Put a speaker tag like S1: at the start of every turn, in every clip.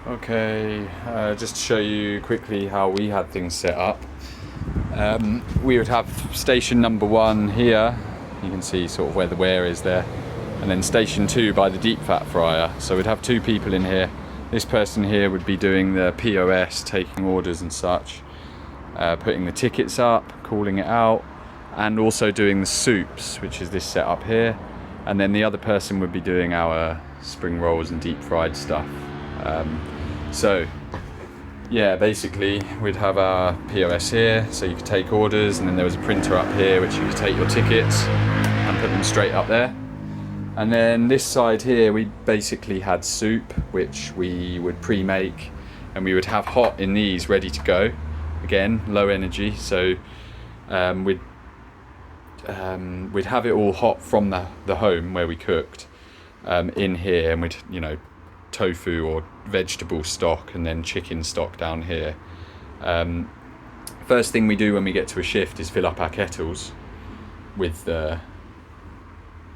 S1: Okay, just to show you quickly how we had things set up. We would have station number 1 here. You can see sort of where the wear is there. And then station 2 by the deep fat fryer. So we'd have 2 people in here. This person here would be doing the POS, taking orders and such, putting the tickets up, calling it out, and also doing the soups, which is this setup here. And then the other person would be doing our spring rolls and deep fried stuff. So yeah, basically we'd have our POS here, so you could take orders, and then there was a printer up here which you could take your tickets and put them straight up there. And then this side here we basically had soup, which we would pre-make, and we would have hot in these ready to go. Again, low energy, so we'd have it all hot from the home where we cooked in here, and we'd, tofu or vegetable stock and then chicken stock down here. First thing we do when we get to a shift is fill up our kettles with the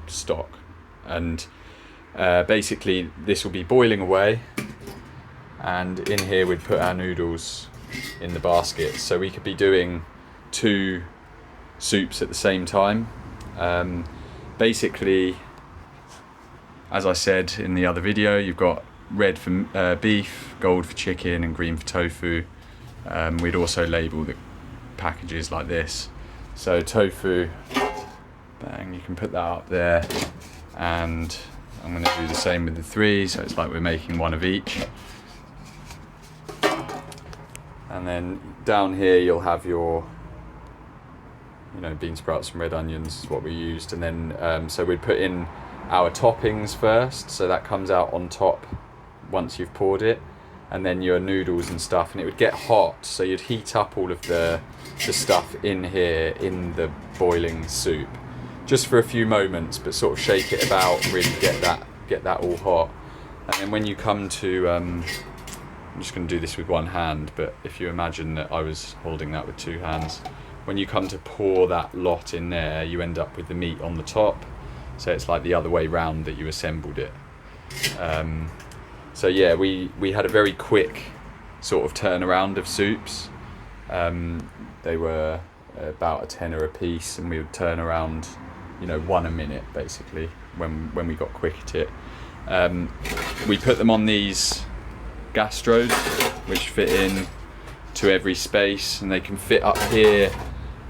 S1: stock, and basically this will be boiling away, and in here we'd put our noodles in the basket, so we could be doing 2 soups at the same time. Basically, as I said in the other video, you've got red for beef, gold for chicken, and green for tofu. We'd also label the packages like this. So tofu, bang, you can put that up there, and I'm going to do the same with the 3, so it's like we're making 1 of each. And then down here you'll have your bean sprouts and red onions is what we used, and then so we'd put in our toppings first, so that comes out on top once you've poured it, and then your noodles and stuff, and it would get hot, so you'd heat up all of the stuff in here in the boiling soup just for a few moments, but sort of shake it about and really get that all hot. And then when you come to I'm just going to do this with one hand, but if you imagine that I was holding that with 2 hands, when you come to pour that lot in there, you end up with the meat on the top, so it's like the other way round that you assembled it. So yeah, we had a very quick sort of turnaround of soups. They were about a tenner a piece, and we would turn around 1 a minute basically when we got quick at it. We put them on these gastros which fit in to every space, and they can fit up here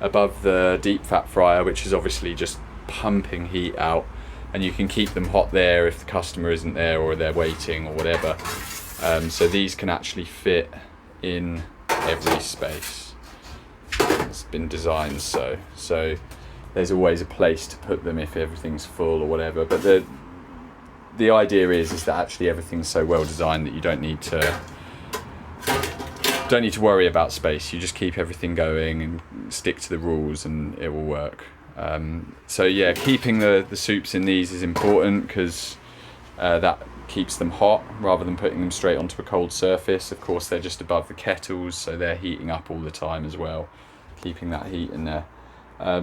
S1: above the deep fat fryer, which is obviously just pumping heat out, and you can keep them hot there if the customer isn't there or they're waiting or whatever. So these can actually fit in every space. It's been designed so there's always a place to put them if everything's full or whatever, but the idea is that actually everything's so well designed that you don't need to worry about space. You just keep everything going and stick to the rules, and it will work. So yeah, keeping the soups in these is important, because that keeps them hot rather than putting them straight onto a cold surface. Of course, they're just above the kettles, so they're heating up all the time as well, keeping that heat in there.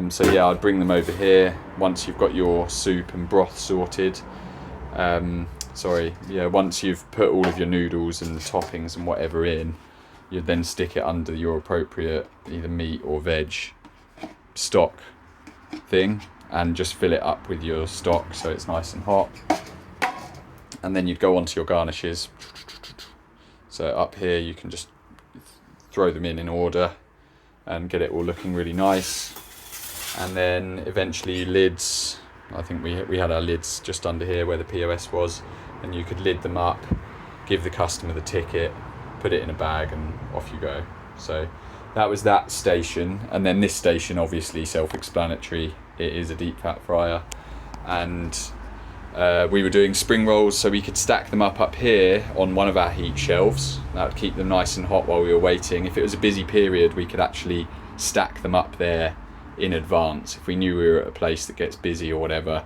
S1: So yeah, I'd bring them over here once you've got your soup and broth sorted. Once you've put all of your noodles and the toppings and whatever in, you'd then stick it under your appropriate either meat or veg stock thing, and just fill it up with your stock so it's nice and hot. And then you'd go on to your garnishes. So up here you can just throw them in order and get it all looking really nice. And then eventually lids, I think we had our lids just under here where the POS was, and you could lid them up, give the customer the ticket, put it in a bag, and off you go. So that was that station. And then this station, obviously self-explanatory, it is a deep fat fryer, and we were doing spring rolls, so we could stack them up here on one of our heat shelves. That would keep them nice and hot while we were waiting. If it was a busy period, we could actually stack them up there in advance. If we knew we were at a place that gets busy or whatever,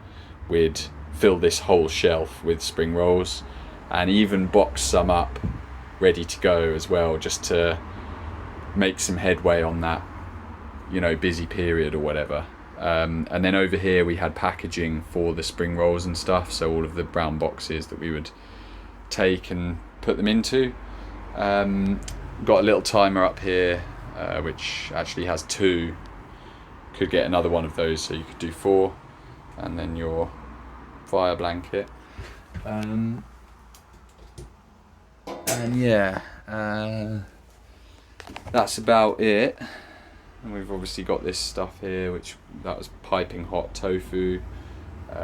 S1: we'd fill this whole shelf with spring rolls, and even box some up ready to go as well, just to make some headway on that busy period or whatever. And then over here we had packaging for the spring rolls and stuff, so all of the brown boxes that we would take and put them into. Got a little timer up here, which actually has 2. Could get another one of those, so you could do 4, and then your fire blanket. And yeah, that's about it. And we've obviously got this stuff here, that was piping hot tofu,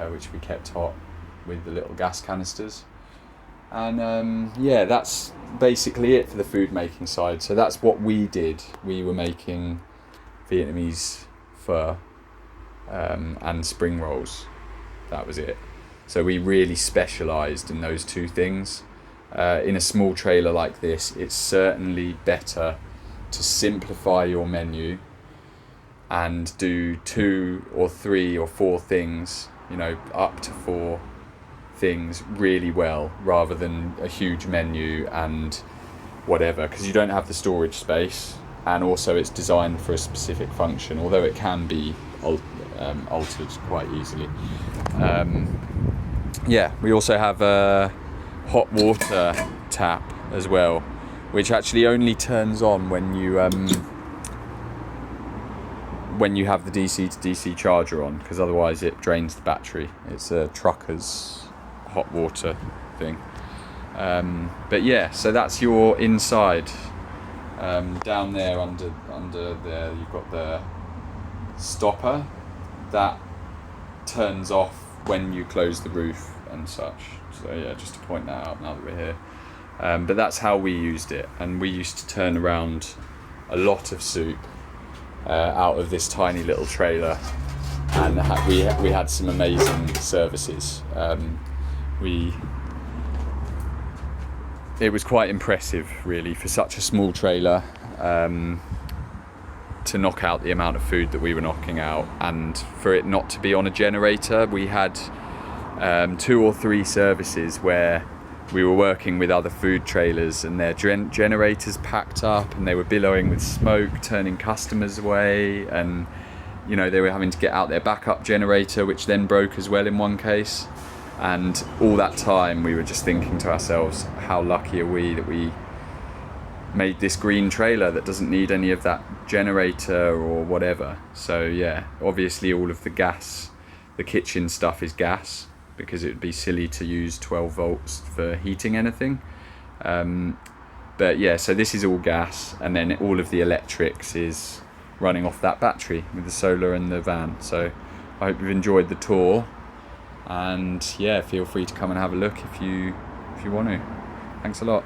S1: which we kept hot with the little gas canisters. And yeah, that's basically it for the food making side. So that's what we did. We were making Vietnamese pho and spring rolls. That was it. So we really specialised in those 2 things. In a small trailer like this, it's certainly better to simplify your menu and do 2 or 3 or 4 things, up to 4 things really well, rather than a huge menu and whatever, because you don't have the storage space, and also it's designed for a specific function, although it can be altered quite easily. Yeah, we also have a hot water tap as well, which actually only turns on when you have the DC to DC charger on, because otherwise it drains the battery. It's a trucker's hot water thing. But yeah, so that's your inside. Down there under there you've got the stopper that turns off when you close the roof and such. So yeah, just to point that out now that we're here. But that's how we used it, and we used to turn around a lot of soup out of this tiny little trailer, and we had some amazing services. It was quite impressive, really, for such a small trailer, to knock out the amount of food that we were knocking out, and for it not to be on a generator. We had 2 or 3 services where we were working with other food trailers, and their generators packed up and they were billowing with smoke, turning customers away, and they were having to get out their backup generator, which then broke as well in one case. And all that time we were just thinking to ourselves, how lucky are we that we made this green trailer that doesn't need any of that generator or whatever. So yeah, obviously all of the gas, the kitchen stuff is gas, because it would be silly to use 12 volts for heating anything. But yeah, so this is all gas, and then all of the electrics is running off that battery with the solar and the van. So I hope you've enjoyed the tour, and yeah, feel free to come and have a look if you want to. Thanks a lot.